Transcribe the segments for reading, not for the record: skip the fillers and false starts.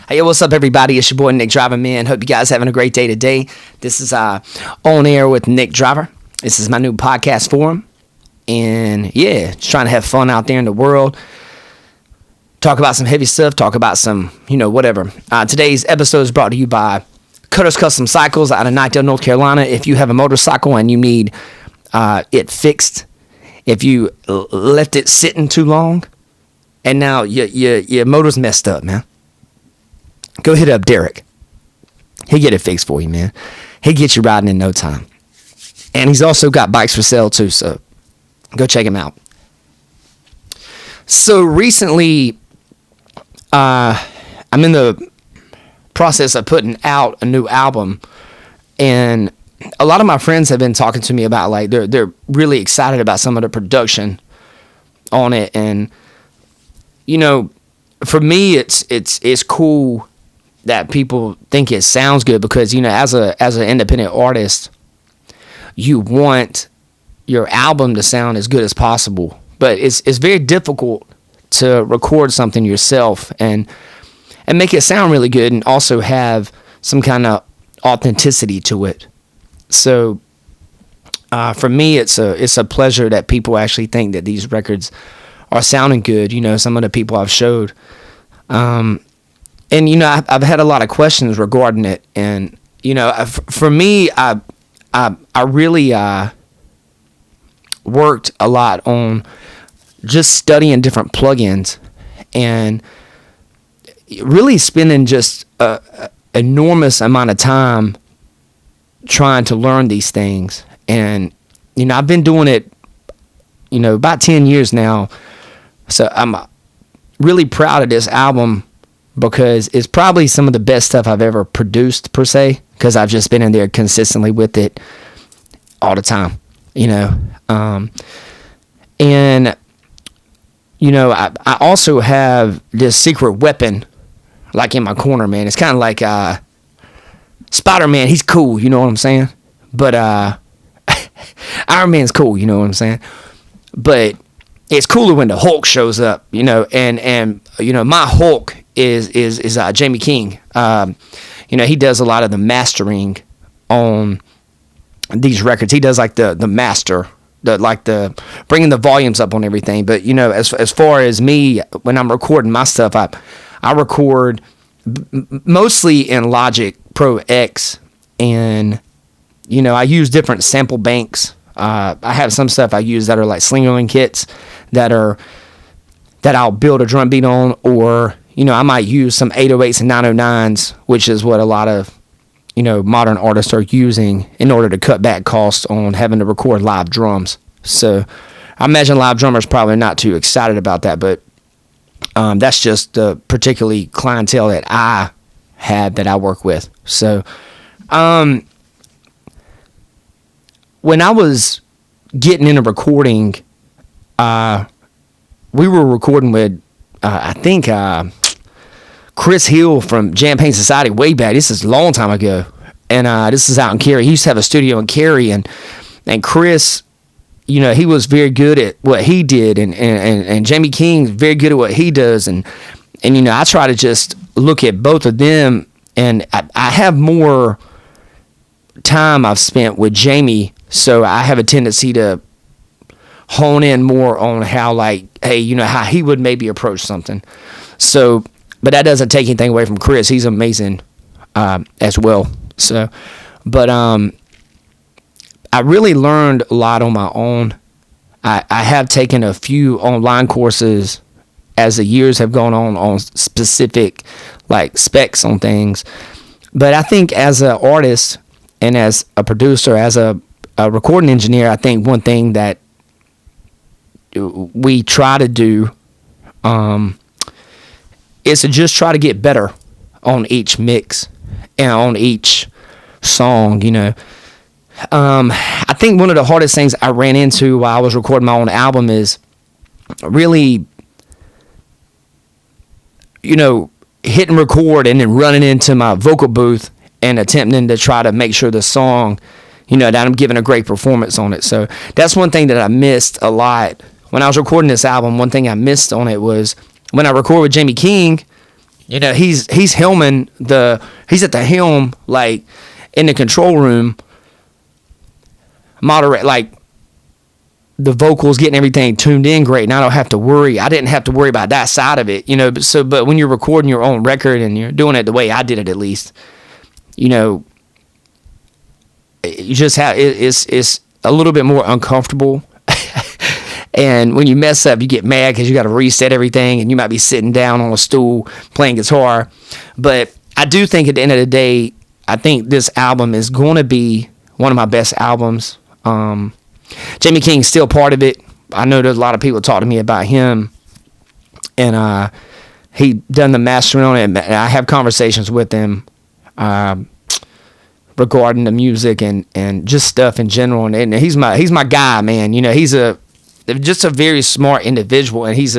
Hey, what's up, everybody? It's your boy NickDriver, man. Hope you guys having a great day today. This is On Air with NickDriver. This is my new podcast forum. And yeah, just trying to have fun out there in the world. Talk about some heavy stuff. Talk about some, whatever. Today's episode is brought to you by Cutter's Custom Cycles out of Knightdale, North Carolina. If you have a motorcycle and you need it fixed, if you left it sitting too long, and now your motor's messed up, man, go hit up Derek. He'll get it fixed for you, man. He'll get you riding in no time. And he's also got bikes for sale, too, so go check him out. So recently, I'm in the process of putting out a new album, and a lot of my friends have been talking to me about, like, they're really excited about some of the production on it, and for me, it's cool that people think it sounds good because, as an independent artist, you want your album to sound as good as possible. But it's very difficult to record something yourself and make it sound really good and also have some kind of authenticity to it. So for me, it's a pleasure that people actually think that these records are sounding good. Some of the people I've showed. And, I've had a lot of questions regarding it. And, for me, I really worked a lot on just studying different plugins and really spending just an enormous amount of time trying to learn these things. And, I've been doing it, about 10 years now. So I'm really proud of this album because it's probably some of the best stuff I've ever produced, per se, because I've just been in there consistently with it all the time, and, I also have this secret weapon, like, in my corner, man. It's kind of like Spider-Man. He's cool, you know what I'm saying? But Iron Man's cool, you know what I'm saying? But it's cooler when the Hulk shows up, and my Hulk is Jamie King. He does a lot of the mastering on these records. He does like the master, the bringing the volumes up on everything. But as far as me, when I'm recording my stuff, I record mostly in Logic Pro X, and I use different sample banks. I have some stuff I use that are like slingering kits that I'll build a drum beat on, or I might use some 808s and 909s, which is what a lot of modern artists are using in order to cut back costs on having to record live drums. So I imagine live drummers probably not too excited about that, but that's just the particularly clientele that I have that I work with. So when I was getting into recording, we were recording with, I think, Chris Hill from Jam Pain Society way back. This is a long time ago. And this is out in Cary. He used to have a studio in Cary. And Chris, he was very good at what he did. And Jamie King's very good at what he does. And I try to just look at both of them. And I have more time I've spent with Jamie, so I have a tendency to hone in more on how, like, hey, how he would maybe approach something. So, but that doesn't take anything away from Chris. He's amazing as well. So, but I really learned a lot on my own. I have taken a few online courses as the years have gone on specific, like, specs on things. But I think as an artist and as a producer, as a recording engineer, I think one thing that we try to do is to just try to get better on each mix and on each song. I think one of the hardest things I ran into while I was recording my own album is really, hitting record and then running into my vocal booth and attempting to try to make sure the song, that I'm giving a great performance on it. So that's one thing that I missed a lot when I was recording this album. One thing I missed on it was when I record with Jamie King, You know, he's helming he's at the helm, like in the control room, moderate, like the vocals, getting everything tuned in great, and I don't have to worry. I didn't have to worry about that side of it, you know. But when you're recording your own record and you're doing it the way I did it, at least, you know, you just have it's a little bit more uncomfortable. And when you mess up, you get mad because you got to reset everything, and you might be sitting down on a stool playing guitar. But I do think at the end of the day, I think this album is going to be one of my best albums. Jamie King's still part of it. I know there's a lot of people talk to me about him, and he done the mastering on it. And I have conversations with him regarding the music and just stuff in general. And he's my guy, man. You know, he's just a very smart individual, and he's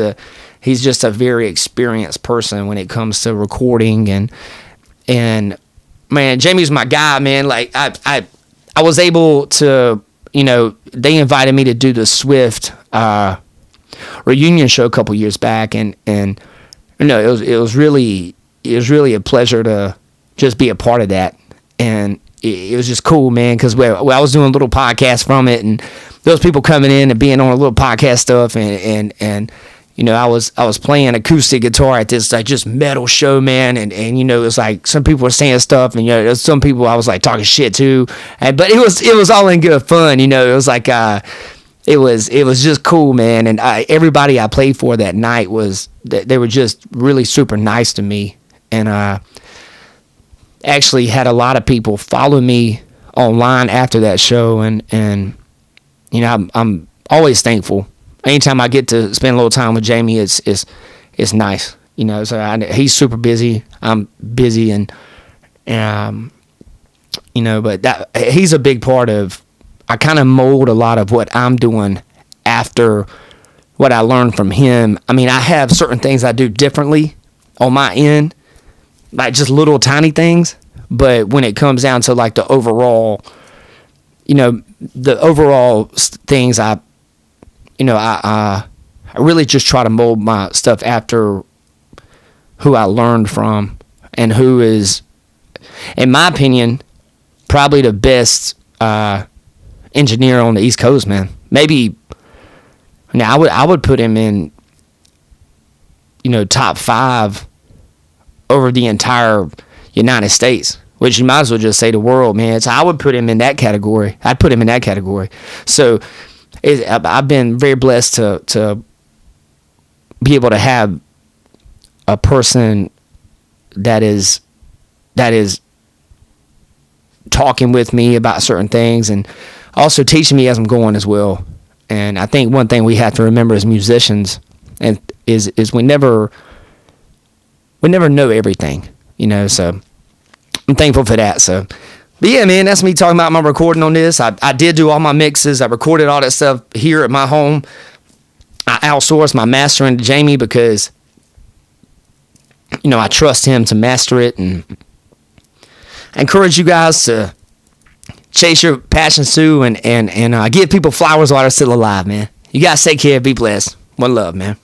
just a very experienced person when it comes to recording and man, Jamie's my guy, man. Like I was able to, you know, they invited me to do the Swift reunion show a couple years back, and you know, it was really a pleasure to just be a part of that, and it was just cool, man, because I was doing a little podcast from it, and those people coming in and being on a little podcast stuff, and you know, I was playing acoustic guitar at this like just metal show, man, and you know, it was like some people were saying stuff, and you know, there's some people I was like talking shit to, but it was all in good fun, you know. It was like it was just cool, man, and everybody I played for that night they were just really super nice to me, and actually had a lot of people follow me online after that show, and you know, I'm always thankful. Anytime I get to spend a little time with Jamie, it's nice, you know. So he's super busy, I'm busy, and you know, but he's a big part of. I kind of mold a lot of what I'm doing after what I learned from him. I mean, I have certain things I do differently on my end, like just little tiny things. But when it comes down to like the overall, you know, the overall things, I really just try to mold my stuff after who I learned from, and who is, in my opinion, probably the best engineer on the East Coast, man. Maybe now I would put him in, you know, top 5 over the entire United States, which you might as well just say the world, man. So I would put him in that category. I'd put him in that category. So I've been very blessed to be able to have a person that is talking with me about certain things, and also teaching me as I'm going as well. And I think one thing we have to remember as musicians is we never know everything, you know. So I'm thankful for that. So, but yeah, man, that's me talking about my recording on this. I did do all my mixes. I recorded all that stuff here at my home. I outsourced my mastering to Jamie because, you know, I trust him to master it, and I encourage you guys to chase your passions too, and give people flowers while they're still alive, man. You guys take care. Be blessed. One love, man.